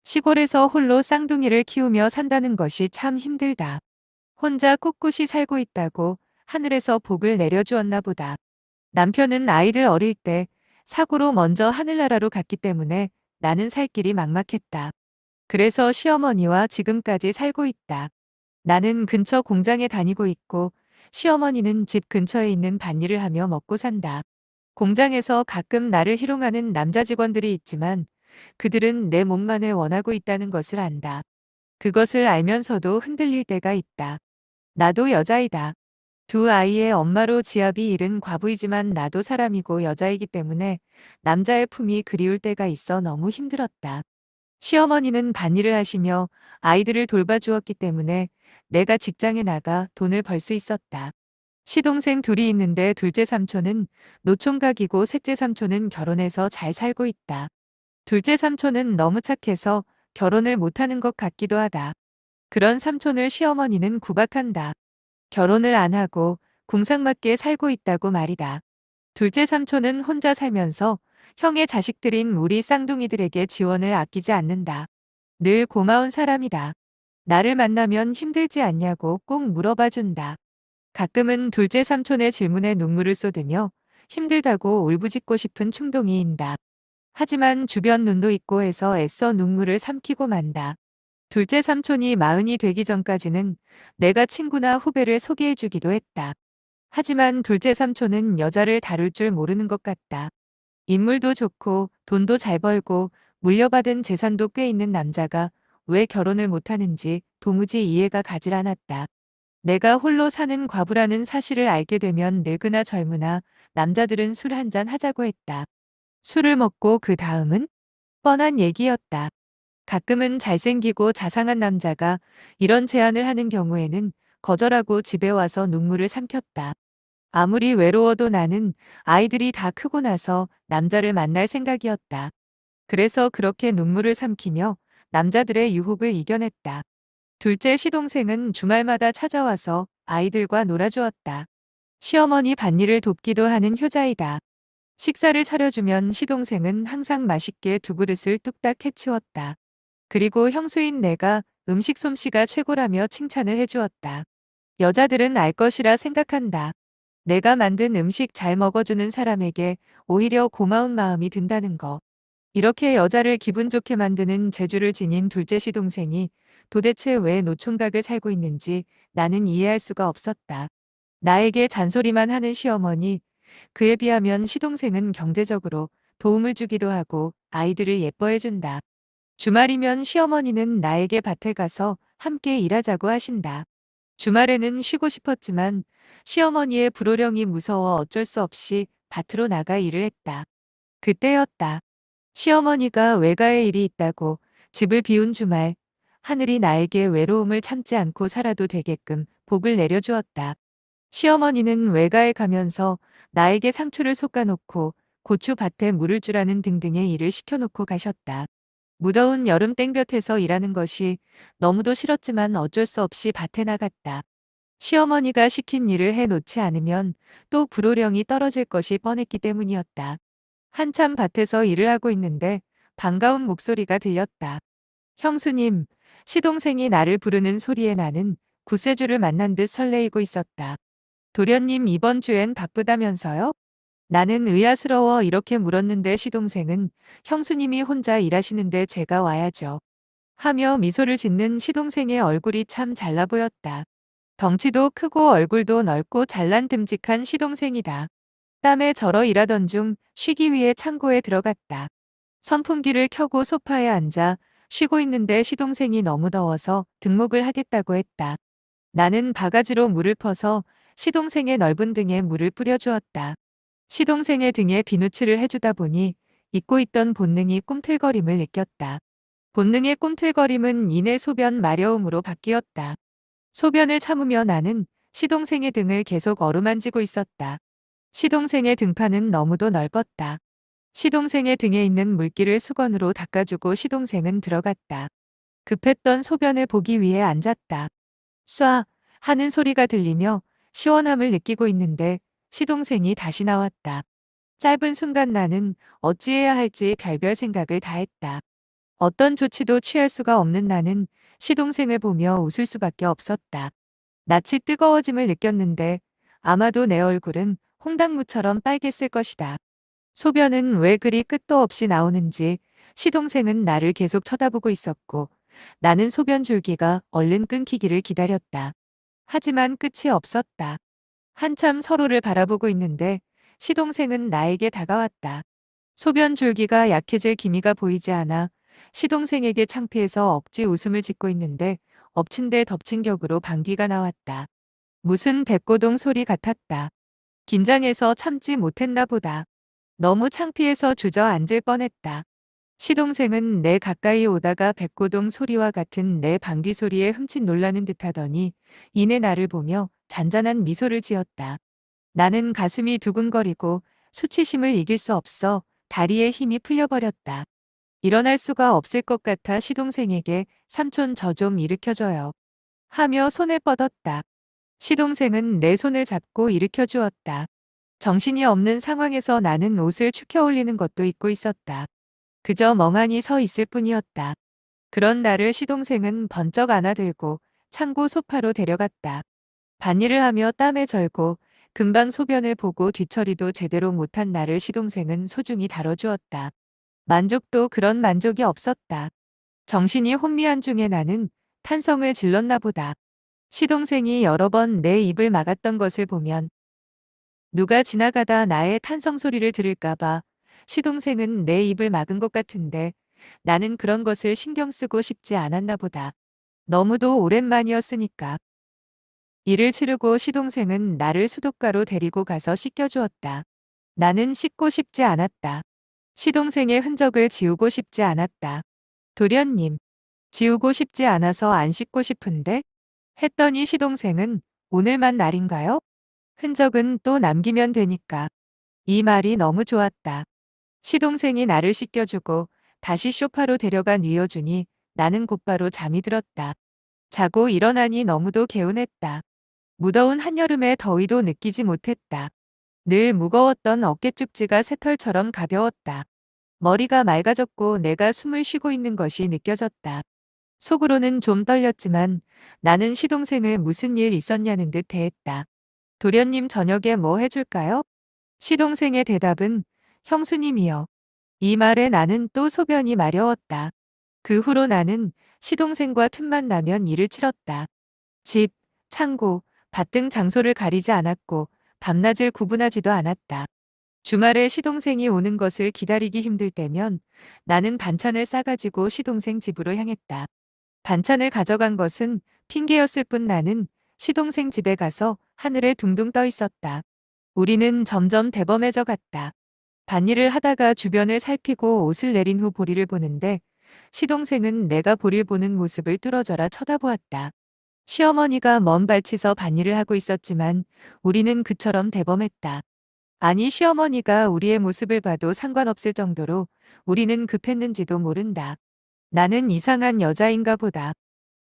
시골에서 홀로 쌍둥이를 키우며 산다는 것이 참 힘들다. 혼자 꿋꿋이 살고 있다고 하늘에서 복을 내려주었나 보다. 남편은 아이들 어릴 때 사고로 먼저 하늘나라로 갔기 때문에 나는 살 길이 막막했다. 그래서 시어머니와 지금까지 살고 있다. 나는 근처 공장에 다니고 있고 시어머니는 집 근처에 있는 밭일을 하며 먹고 산다. 공장에서 가끔 나를 희롱하는 남자 직원들이 있지만 그들은 내 몸만을 원하고 있다는 것을 안다. 그것을 알면서도 흔들릴 때가 있다. 나도 여자이다. 두 아이의 엄마로 지압이 잃은 과부이지만 나도 사람이고 여자이기 때문에 남자의 품이 그리울 때가 있어 너무 힘들었다. 시어머니는 밭일을 하시며 아이들을 돌봐주었기 때문에 내가 직장에 나가 돈을 벌 수 있었다. 시동생 둘이 있는데 둘째 삼촌은 노총각이고 셋째 삼촌은 결혼해서 잘 살고 있다. 둘째 삼촌은 너무 착해서 결혼을 못하는 것 같기도 하다. 그런 삼촌을 시어머니는 구박한다. 결혼을 안 하고 궁상맞게 살고 있다고 말이다. 둘째 삼촌은 혼자 살면서 형의 자식들인 우리 쌍둥이들에게 지원을 아끼지 않는다. 늘 고마운 사람이다. 나를 만나면 힘들지 않냐고 꼭 물어봐 준다. 가끔은 둘째 삼촌의 질문에 눈물을 쏟으며 힘들다고 울부짖고 싶은 충동이 인다. 하지만 주변 눈도 있고 해서 애써 눈물을 삼키고 만다. 둘째 삼촌이 마흔이 되기 전까지는 내가 친구나 후배를 소개해주기도 했다. 하지만 둘째 삼촌은 여자를 다룰 줄 모르는 것 같다. 인물도 좋고 돈도 잘 벌고 물려받은 재산도 꽤 있는 남자가 왜 결혼을 못하는지 도무지 이해가 가질 않았다. 내가 홀로 사는 과부라는 사실을 알게 되면 늙으나 젊으나 남자들은 술 한잔 하자고 했다. 술을 먹고 그 다음은 뻔한 얘기였다. 가끔은 잘생기고 자상한 남자가 이런 제안을 하는 경우에는 거절하고 집에 와서 눈물을 삼켰다. 아무리 외로워도 나는 아이들이 다 크고 나서 남자를 만날 생각이었다. 그래서 그렇게 눈물을 삼키며 남자들의 유혹을 이겨냈다. 둘째 시동생은 주말마다 찾아와서 아이들과 놀아주었다. 시어머니 밭일을 돕기도 하는 효자이다. 식사를 차려주면 시동생은 항상 맛있게 두 그릇을 뚝딱 해치웠다. 그리고 형수인 내가 음식 솜씨가 최고라며 칭찬을 해주었다. 여자들은 알 것이라 생각한다. 내가 만든 음식 잘 먹어주는 사람에게 오히려 고마운 마음이 든다는 거. 이렇게 여자를 기분 좋게 만드는 재주를 지닌 둘째 시동생이 도대체 왜 노총각을 살고 있는지 나는 이해할 수가 없었다. 나에게 잔소리만 하는 시어머니, 그에 비하면 시동생은 경제적으로 도움을 주기도 하고 아이들을 예뻐해준다. 주말이면 시어머니는 나에게 밭에 가서 함께 일하자고 하신다. 주말에는 쉬고 싶었지만 시어머니의 불호령이 무서워 어쩔 수 없이 밭으로 나가 일을 했다. 그때였다. 시어머니가 외가에 일이 있다고 집을 비운 주말, 하늘이 나에게 외로움을 참지 않고 살아도 되게끔 복을 내려주었다. 시어머니는 외가에 가면서 나에게 상추를 솎아놓고 고추밭에 물을 주라는 등등의 일을 시켜놓고 가셨다. 무더운 여름 땡볕에서 일하는 것이 너무도 싫었지만 어쩔 수 없이 밭에 나갔다. 시어머니가 시킨 일을 해놓지 않으면 또 불호령이 떨어질 것이 뻔했기 때문이었다. 한참 밭에서 일을 하고 있는데 반가운 목소리가 들렸다. 형수님, 시동생이 나를 부르는 소리에 나는 구세주를 만난 듯 설레이고 있었다. 도련님 이번 주엔 바쁘다면서요? 나는 의아스러워 이렇게 물었는데 시동생은 형수님이 혼자 일하시는데 제가 와야죠. 하며 미소를 짓는 시동생의 얼굴이 참 잘나 보였다. 덩치도 크고 얼굴도 넓고 잘난 듬직한 시동생이다. 땀에 절어 일하던 중 쉬기 위해 창고에 들어갔다. 선풍기를 켜고 소파에 앉아 쉬고 있는데 시동생이 너무 더워서 등목을 하겠다고 했다. 나는 바가지로 물을 퍼서 시동생의 넓은 등에 물을 뿌려주었다. 시동생의 등에 비누칠을 해주다 보니 잊고 있던 본능이 꿈틀거림을 느꼈다. 본능의 꿈틀거림은 이내 소변 마려움으로 바뀌었다. 소변을 참으며 나는 시동생의 등을 계속 어루만지고 있었다. 시동생의 등판은 너무도 넓었다. 시동생의 등에 있는 물기를 수건으로 닦아주고 시동생은 들어갔다. 급했던 소변을 보기 위해 앉았다. 쏴 하는 소리가 들리며 시원함을 느끼고 있는데 시동생이 다시 나왔다. 짧은 순간 나는 어찌해야 할지 별별 생각을 다 했다. 어떤 조치도 취할 수가 없는 나는 시동생을 보며 웃을 수밖에 없었다. 낯이 뜨거워짐을 느꼈는데 아마도 내 얼굴은 홍당무처럼 빨갰을 것이다. 소변은 왜 그리 끝도 없이 나오는지 시동생은 나를 계속 쳐다보고 있었고 나는 소변 줄기가 얼른 끊기기를 기다렸다. 하지만 끝이 없었다. 한참 서로를 바라보고 있는데 시동생은 나에게 다가왔다. 소변 줄기가 약해질 기미가 보이지 않아 시동생에게 창피해서 억지 웃음을 짓고 있는데 엎친 데 덮친 격으로 방귀가 나왔다. 무슨 백고동 소리 같았다. 긴장해서 참지 못했나 보다. 너무 창피해서 주저앉을 뻔했다. 시동생은 내 가까이 오다가 백고동 소리와 같은 내 방귀 소리에 흠칫 놀라는 듯하더니 이내 나를 보며 잔잔한 미소를 지었다. 나는 가슴이 두근거리고 수치심을 이길 수 없어 다리에 힘이 풀려버렸다. 일어날 수가 없을 것 같아 시동생에게 삼촌 저 좀 일으켜줘요. 하며 손을 뻗었다. 시동생은 내 손을 잡고 일으켜 주었다. 정신이 없는 상황에서 나는 옷을 축혀 올리는 것도 잊고 있었다. 그저 멍하니 서 있을 뿐이었다. 그런 나를 시동생은 번쩍 안아들고 창고 소파로 데려갔다. 밭일을 하며 땀에 절고 금방 소변을 보고 뒤처리도 제대로 못한 나를 시동생은 소중히 다뤄주었다. 만족도 그런 만족이 없었다. 정신이 혼미한 중에 나는 탄성을 질렀나 보다. 시동생이 여러 번 내 입을 막았던 것을 보면 누가 지나가다 나의 탄성 소리를 들을까봐 시동생은 내 입을 막은 것 같은데 나는 그런 것을 신경 쓰고 싶지 않았나 보다. 너무도 오랜만이었으니까. 일을 치르고 시동생은 나를 수도가로 데리고 가서 씻겨주었다. 나는 씻고 싶지 않았다. 시동생의 흔적을 지우고 싶지 않았다. 도련님, 지우고 싶지 않아서 안 씻고 싶은데? 했더니 시동생은 오늘만 날인가요? 흔적은 또 남기면 되니까. 이 말이 너무 좋았다. 시동생이 나를 씻겨주고 다시 소파로 데려가 뉘어주니 나는 곧바로 잠이 들었다. 자고 일어나니 너무도 개운했다. 무더운 한여름의 더위도 느끼지 못했다. 늘 무거웠던 어깨 쪽지가 새털처럼 가벼웠다. 머리가 맑아졌고 내가 숨을 쉬고 있는 것이 느껴졌다. 속으로는 좀 떨렸지만 나는 시동생을 무슨 일 있었냐는 듯 대했다. 도련님 저녁에 뭐 해줄까요? 시동생의 대답은 형수님이요. 이 말에 나는 또 소변이 마려웠다. 그 후로 나는 시동생과 틈만 나면 일을 치렀다. 집, 창고, 밭 등 장소를 가리지 않았고 밤낮을 구분하지도 않았다. 주말에 시동생이 오는 것을 기다리기 힘들 때면 나는 반찬을 싸가지고 시동생 집으로 향했다. 반찬을 가져간 것은 핑계였을 뿐 나는 시동생 집에 가서 하늘에 둥둥 떠 있었다. 우리는 점점 대범해져 갔다. 밭일을 하다가 주변을 살피고 옷을 내린 후 보리를 보는데 시동생은 내가 보리를 보는 모습을 뚫어져라 쳐다보았다. 시어머니가 먼 발치서 밭일을 하고 있었지만 우리는 그처럼 대범했다. 아니 시어머니가 우리의 모습을 봐도 상관없을 정도로 우리는 급했는지도 모른다. 나는 이상한 여자인가 보다.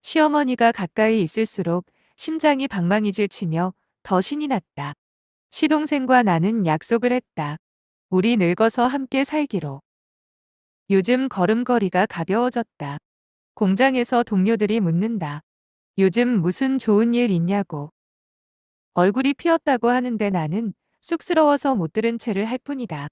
시어머니가 가까이 있을수록 심장이 방망이질 치며 더 신이 났다. 시동생과 나는 약속을 했다. 우리 늙어서 함께 살기로. 요즘 걸음걸이가 가벼워졌다. 공장에서 동료들이 묻는다. 요즘 무슨 좋은 일 있냐고. 얼굴이 피었다고 하는데 나는 쑥스러워서 못 들은 채를 할 뿐이다.